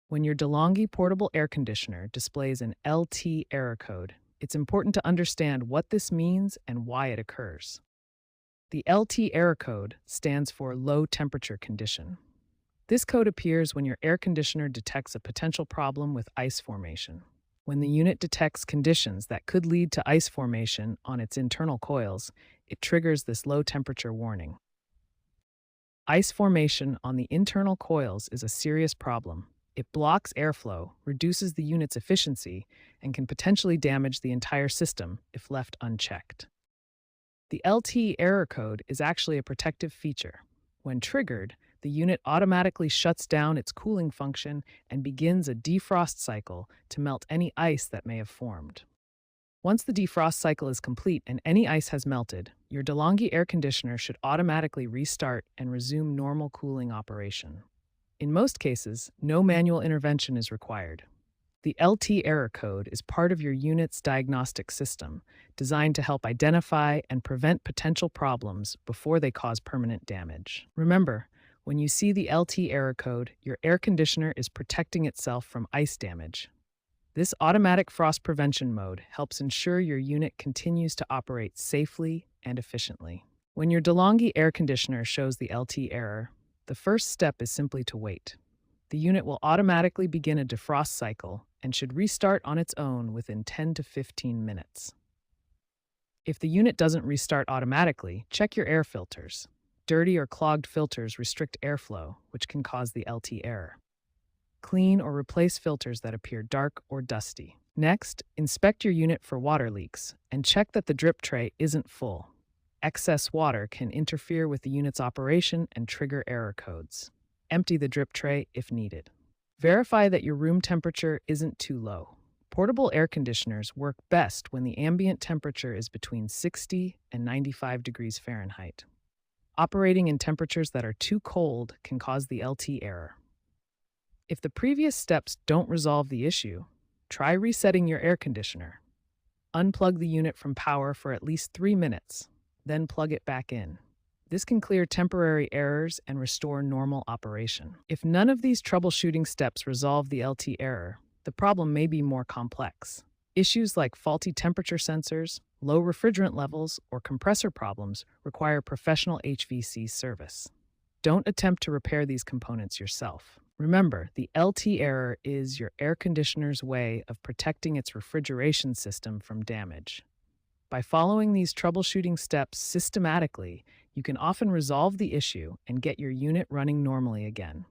When your DeLonghi portable air conditioner displays an LT error code, it's important to understand what this means and why it occurs. The LT error code stands for low temperature condition. This code appears when your air conditioner detects a potential problem with ice formation. When the unit detects conditions that could lead to ice formation on its internal coils, it triggers this low temperature warning. Ice formation on the internal coils is a serious problem. It blocks airflow, reduces the unit's efficiency, and can potentially damage the entire system if left unchecked. The LT error code is actually a protective feature. When triggered, the unit automatically shuts down its cooling function and begins a defrost cycle to melt any ice that may have formed. Once the defrost cycle is complete and any ice has melted, your DeLonghi air conditioner should automatically restart and resume normal cooling operation. In most cases, no manual intervention is required. The LT error code is part of your unit's diagnostic system, designed to help identify and prevent potential problems before they cause permanent damage. Remember, when you see the LT error code, your air conditioner is protecting itself from ice damage. This automatic frost prevention mode helps ensure your unit continues to operate safely and efficiently. When your DeLonghi air conditioner shows the LT error, the first step is simply to wait. The unit will automatically begin a defrost cycle and should restart on its own within 10 to 15 minutes. If the unit doesn't restart automatically, check your air filters. Dirty or clogged filters restrict airflow, which can cause the LT error. Clean or replace filters that appear dark or dusty. Next, inspect your unit for water leaks and check that the drip tray isn't full. Excess water can interfere with the unit's operation and trigger error codes. Empty the drip tray if needed. Verify that your room temperature isn't too low. Portable air conditioners work best when the ambient temperature is between 60 and 95 degrees Fahrenheit. Operating in temperatures that are too cold can cause the LT error. If the previous steps don't resolve the issue, try resetting your air conditioner. Unplug the unit from power for at least 3 minutes, then plug it back in. This can clear temporary errors and restore normal operation. If none of these troubleshooting steps resolve the LT error, the problem may be more complex. Issues like faulty temperature sensors, low refrigerant levels, or compressor problems require professional HVAC service. Don't attempt to repair these components yourself. Remember, the LT error is your air conditioner's way of protecting its refrigeration system from damage. By following these troubleshooting steps systematically, you can often resolve the issue and get your unit running normally again.